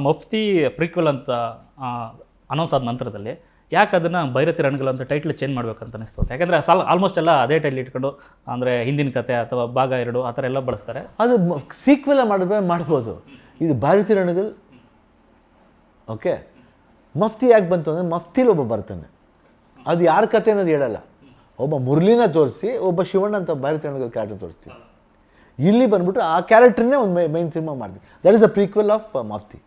Mufti prequel ಅಂತ announce ಆದ ನಂತರದಲ್ಲಿ ಯಾಕೆ ಅದನ್ನು ಭೈರತಿ ರಣಗಳು ಅಂತ ಟೈಟ್ಲ್ ಚೇಂಜ್ ಮಾಡ್ಬೇಕಂತ ಅನಿಸ್ತು? ಯಾಕಂದರೆ ಆಲ್ಮೋಸ್ಟ್ ಎಲ್ಲ ಅದೇ ಟೈಟ್ಲ್ ಇಟ್ಕೊಂಡು ಅಂದರೆ ಹಿಂದಿನ ಕತೆ ಅಥವಾ ಭಾಗ 2 ಆ ಥರ ಎಲ್ಲ ಬಳಸ್ತಾರೆ. ಅದು ಸೀಕ್ವೆಲ್ಲ ಮಾಡ್ಬೋದು. ಇದು ಭೈರತಿ ರಣಗಳು ಓಕೆ. ಮಫ್ತಿ ಯಾಕೆ ಬಂತು ಅಂದರೆ ಮಫ್ತಿಲಿ ಒಬ್ಬ ಬರ್ತಾನೆ, ಅದು ಯಾರ ಕತೆ ಅನ್ನೋದು ಹೇಳಲ್ಲ. ಒಬ್ಬ ಮುರಳಿನ ತೋರಿಸಿ ಒಬ್ಬ ಶಿವಣ್ಣ ಅಂತ ಭೈರತಿ ರಣಗಳ ಕ್ಯಾರೆಕ್ಟರ್ ತೋರಿಸ್ತೀವಿ. ಇಲ್ಲಿ ಬಂದ್ಬಿಟ್ಟು ಆ ಕ್ಯಾರೆಕ್ಟರ್ನೇ ಒಂದು ಮೈನ್ ಸಿನಿಮಾ ಮಾಡ್ತೀವಿ. That is the prequel of Mufti.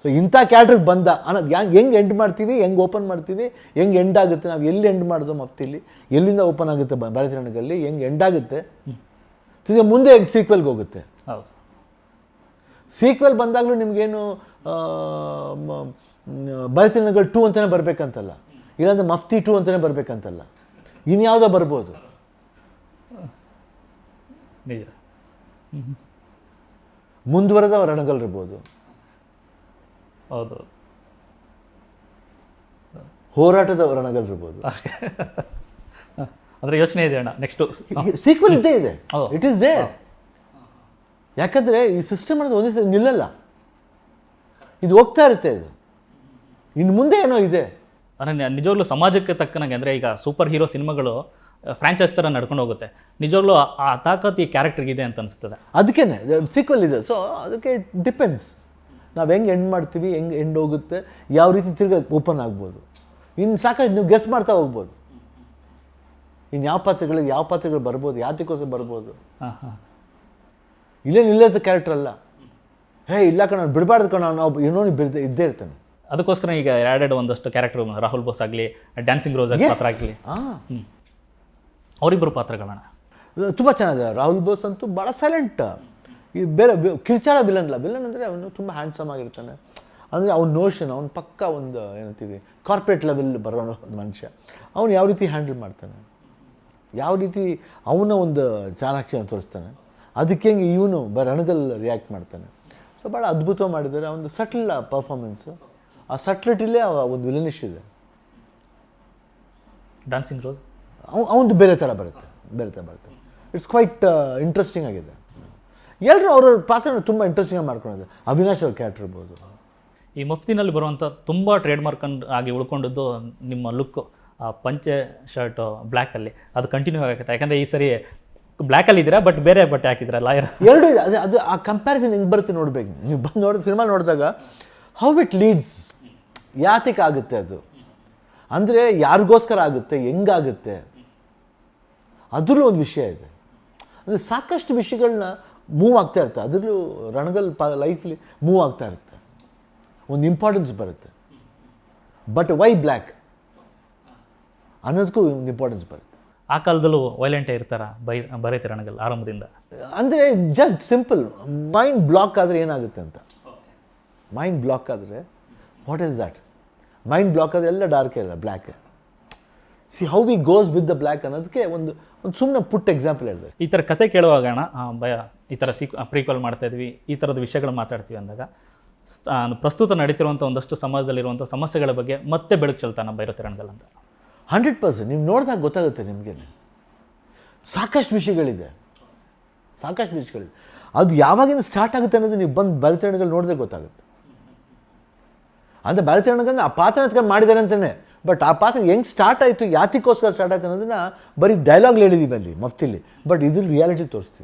So ಇಂಥ ಕ್ಯಾರೆಕ್ಟರ್ಗೆ ಬಂದ ಅನ್ನೋದು ಹೆಂಗೆ ಎಂಡ್ ಮಾಡ್ತೀವಿ, ಹೆಂಗೆ ಓಪನ್ ಮಾಡ್ತೀವಿ, ಹೆಂಗೆ ಎಂಡ್ ಆಗುತ್ತೆ, ನಾವು ಎಲ್ಲಿ ಎಂಡ್ ಮಾಡೋದು ಮಫ್ತಿಲಿ, ಎಲ್ಲಿಂದ ಓಪನ್ ಆಗುತ್ತೆ ಭೈರತಿ ರಣಗಳಲ್ಲಿ, ಹೆಂಗೆ ಎಂಡ್ ಆಗುತ್ತೆ, ತಿರ್ಗಿ ಮುಂದೆ ಹೆಂಗೆ ಸೀಕ್ವೆಲ್ಗೆ ಹೋಗುತ್ತೆ. ಸೀಕ್ವೆಲ್ ಬಂದಾಗಲೂ ನಿಮಗೇನು ಭೈರತಿ ರಣಗಳು 2 ಅಂತಲೇ ಬರಬೇಕಂತಲ್ಲ, ಇಲ್ಲಾಂದರೆ ಮಫ್ತಿ 2 ಅಂತಲೇ ಬರಬೇಕಂತಲ್ಲ, ಇನ್ಯಾವುದೋ ಬರ್ಬೋದು. ಮುಂದುವರೆದ ರಣಗಳಿರ್ಬೋದು, ಹೌದು, ಹೋರಾಟದ ರಣಗಳಿರ್ಬೋದು. ಅಂದರೆ ಯೋಚನೆ ಇದೆ ಅಣ್ಣ, ನೆಕ್ಸ್ಟು ಸೀಕ್ವೆಲ್ ಇದ್ದೇ ಇದೆ, ಇಟ್ ಈಸ್ ದೇರ್. ಯಾಕಂದರೆ ಈ ಸಿಸ್ಟಮ್ ಅನ್ನೋದು ಒಂದೇ ಸಲ ನಿಲ್ಲಲ್ಲ, ಇದು ಹೋಗ್ತಾ ಇರುತ್ತೆ. ಇದು ಇನ್ನು ಮುಂದೆ ಏನೋ ಇದೆ. ಅಂದರೆ ನಿಜವಾಗ್ಲೂ ಸಮಾಜಕ್ಕೆ ತಕ್ಕನಾಗೆ, ಅಂದರೆ ಈಗ ಸೂಪರ್ ಹೀರೋ ಸಿನಿಮಾಗಳು ಫ್ರಾಂಚೈಸ್ ಥರ ನಡ್ಕೊಂಡು ಹೋಗುತ್ತೆ, ನಿಜವಾಗ್ಲೂ ಆ ತಾಕತ್ತು ಈ ಕ್ಯಾರೆಕ್ಟರ್ಗೆ ಇದೆ ಅಂತ ಅನಿಸ್ತದೆ. ಅದಕ್ಕೇ ಸೀಕ್ವೆಲ್ ಇದೆ. ಸೊ ಅದಕ್ಕೆ ಡಿಪೆಂಡ್ಸ್, ನಾವು ಹೆಂಗೆ ಎಂಡ್ ಮಾಡ್ತೀವಿ, ಹೆಂಗೆ ಎಂಡ್ ಹೋಗುತ್ತೆ, ಯಾವ ರೀತಿ ತಿರ್ಗಿ ಓಪನ್ ಆಗ್ಬೋದು. ಇನ್ನು ಸಾಕಷ್ಟು ನೀವು ಗೆಸ್ ಮಾಡ್ತಾ ಹೋಗ್ಬೋದು, ಇನ್ನು ಯಾವ ಪಾತ್ರಗಳು ಬರ್ಬೋದು, ಯಾತಕ್ಕೋಸ್ಕರ ಬರ್ಬೋದು. ಇಲ್ಲೇ ನಿಲ್ಲೋದು ಕ್ಯಾರೆಕ್ಟರ್ ಅಲ್ಲ, ಇಲ್ಲ ಕಣ ಬಿಡಬಾರ್ದು ಕಣ, ನಾವು ಏನೋ ಇದ್ದೇ ಇರ್ತಾನೆ. ಅದಕ್ಕೋಸ್ಕರ ಈಗ ಎರಡು ಒಂದಷ್ಟು ಕ್ಯಾರೆಕ್ಟರ್, ರಾಹುಲ್ ಬೋಸ್ ಆಗಲಿ, ಡ್ಯಾನ್ಸಿಂಗ್ ರೋಸ್ ಪಾತ್ರ ಆಗಲಿ, ಅವರಿಬ್ಬರು ಪಾತ್ರಗಳನ್ನ ತುಂಬ ಚೆನ್ನಾಗಿದೆ. ರಾಹುಲ್ ಬೋಸ್ ಅಂತೂ ಭಾಳ ಸೈಲೆಂಟ್, ಈ ಬೇರೆ ಕಿರ್ಚಾಡ ವಿಲನ್ ಅಂದರೆ ಅವನು ತುಂಬ ಹ್ಯಾಂಡ್ಸಮ್ ಆಗಿರ್ತಾನೆ. ಅಂದರೆ ಅವ್ನ ನೋಷನ್, ಅವ್ನು ಪಕ್ಕ ಒಂದು ಏನಂತೀವಿ ಕಾರ್ಪೊರೇಟ್ ಲೆವೆಲ್ ಬರೋ ಒಂದು ಮನುಷ್ಯ. ಅವನು ಯಾವ ರೀತಿ ಹ್ಯಾಂಡಲ್ ಮಾಡ್ತಾನೆ, ಯಾವ ರೀತಿ ಅವನ ಒಂದು ಚಾಣಾಕ್ಷನ ತೋರಿಸ್ತಾನೆ, ಅದಕ್ಕೆ ಹೆಂಗೆ ಇವನು ರಣದಲ್ಲಿ ರಿಯಾಕ್ಟ್ ಮಾಡ್ತಾನೆ. ಸೊ ಭಾಳ ಅದ್ಭುತವಾಗಿ ಮಾಡಿದ್ದಾರೆ. ಒಂದು ಸಟ್ಲ್ ಪರ್ಫಾರ್ಮೆನ್ಸು, ಆ ಸಟ್ಲಿಟಿಲೇ ಒಂದು ವಿಲನಿಶ್ ಇದೆ. ಡ್ಯಾನ್ಸಿಂಗ್ ರೋಸ್ ಅವನು ಬೇರೆ ಥರ ಬರುತ್ತೆ. ಇಟ್ಸ್ ಕ್ವೈಟ್ ಇಂಟ್ರೆಸ್ಟಿಂಗ್ ಆಗಿದೆ. ಎಲ್ಲರೂ ಅವ್ರವ್ರ ಪಾತ್ರ ತುಂಬ ಇಂಟ್ರೆಸ್ಟಿಂಗಾಗಿ ಮಾಡ್ಕೊಂಡಿದ್ದಾರೆ. ಅವಿನಾಶ್ ಅವ್ರ ಕ್ಯಾರೆಕ್ಟರ್ ಇರ್ಬೋದು. ಈ ಮಫ್ತಿನಲ್ಲಿ ಬರುವಂಥ ತುಂಬ ಟ್ರೇಡ್ ಮಾರ್ಕ್ ಆಗಿ ಉಳ್ಕೊಂಡಿದ್ದು ನಿಮ್ಮ ಲುಕ್ಕು, ಆ ಪಂಚೆ ಶರ್ಟು ಬ್ಲ್ಯಾಕಲ್ಲಿ, ಅದು ಕಂಟಿನ್ಯೂ ಆಗುತ್ತೆ. ಯಾಕಂದರೆ ಈ ಸರಿ ಬ್ಲ್ಯಾಕಲ್ಲಿ ಇದ್ದೀರಾ, ಬಟ್ ಬೇರೆ ಬಟ್ಟೆ ಹಾಕಿದ್ದೀರಾ ಲಾಯರ್. ಎರಡೂ ಇದೆ. ಅದು ಆ ಕಂಪ್ಯಾರಿಸನ್ ಹೆಂಗೆ ಬರುತ್ತೆ ನೋಡ್ಬೇಕು ನೀವು. ಬಂದು ಸಿನಿಮಾ ನೋಡಿದಾಗ ಹೌ ಇಟ್ ಲೀಡ್ಸ್, ಯಾತಕ್ಕೆ ಆಗುತ್ತೆ ಅದು, ಅಂದರೆ ಯಾರಿಗೋಸ್ಕರ ಆಗುತ್ತೆ, ಹೆಂಗಾಗುತ್ತೆ, ಅದರಲ್ಲೂ ಒಂದು ವಿಷಯ ಇದೆ. ಅಂದರೆ ಸಾಕಷ್ಟು ವಿಷಯಗಳನ್ನ ಮೂವ್ ಆಗ್ತಾ ಇರುತ್ತೆ, ಅದರಲ್ಲೂ ರಣಗಲ್ ಲೈಫ್ಲಿ ಮೂವ್ ಆಗ್ತಾ ಇರುತ್ತೆ, ಒಂದು ಇಂಪಾರ್ಟೆನ್ಸ್ ಬರುತ್ತೆ. ಬಟ್ ವೈ ಬ್ಲ್ಯಾಕ್ ಅನ್ನೋದಕ್ಕೂ ಒಂದು ಇಂಪಾರ್ಟೆನ್ಸ್ ಬರುತ್ತೆ. ಆ ಕಾಲದಲ್ಲೂ ವೈಲೆಂಟೇ ಇರ್ತಾರ ಭೈರತಿ ರಣಗಲ್ ಆರಂಭದಿಂದ? ಅಂದರೆ ಜಸ್ಟ್ ಸಿಂಪಲ್ ಮೈಂಡ್ ಬ್ಲಾಕ್ ಆದರೆ ಏನಾಗುತ್ತೆ ಅಂತ. ಮೈಂಡ್ ಬ್ಲಾಕ್ ಆದರೆ what is that? Mind block ಆದರೆ ಎಲ್ಲ ಡಾರ್ಕ್ ಇಲ್ಲ, black. See how we goes with the black ಅನ್ನೋದಕ್ಕೆ ಒಂದು ಸುಮ್ಮನೆ ಪುಟ್ಟ ಎಕ್ಸಾಂಪಲ್ ಹೇಳಿದೆ. ಈ ಥರ ಕತೆ ಕೇಳುವಾಗ ಈ ಥರ ಪ್ರೀಕ್ವೆಲ್ ಮಾಡ್ತಾ ಇದ್ವಿ, ಈ ಥರದ ವಿಷಯಗಳು ಮಾತಾಡ್ತೀವಿ ಅಂದಾಗ ಪ್ರಸ್ತುತ ನಡೀತಿರುವಂಥ ಒಂದಷ್ಟು ಸಮಾಜದಲ್ಲಿರುವಂಥ ಸಮಸ್ಯೆಗಳ ಬಗ್ಗೆ ಮತ್ತೆ ಬೆಳಕು ಚೆಲ್ತಾನ ಭೈರತಿ ರಣಗಲ್ ಅಂತ? 100%. ನೀವು ನೋಡಿದಾಗ ಗೊತ್ತಾಗುತ್ತೆ ನಿಮಗೆ. ಸಾಕಷ್ಟು ವಿಷಯಗಳಿದೆ. ಅದು ಯಾವಾಗಿಂದ ಸ್ಟಾರ್ಟ್ ಆಗುತ್ತೆ ಅನ್ನೋದು ನೀವು ಬಂದು ಭೈರತಿ ರಣಗಲ್ ನೋಡಿದ್ರೆ ಗೊತ್ತಾಗುತ್ತೆ. ಅಂದರೆ ಭೈರತಿ ರಣಗಲ್ ಆ ಪಾತ್ರ ಎತ್ಕೊಂಡು ಮಾಡಿದ್ದಾರೆ ಅಂತಲೇ, ಬಟ್ ಆ ಪಾತ್ರ ಹೆಂಗೆ ಸ್ಟಾರ್ಟ್ ಆಯಿತು, ಯಾತಕ್ಕೋಸ್ಕರ ಸ್ಟಾರ್ಟ್ ಆಯಿತು ಅನ್ನೋದನ್ನು ಬರೀ ಡೈಲಾಗ್ಲಿ ಹೇಳಿದ್ದೀವಿ ಅಲ್ಲಿ ಮಫ್ತಿಲಿ, ಬಟ್ ಇದ್ರ ರಿಯಾಲಿಟಿ ತೋರಿಸ್ತೀವಿ.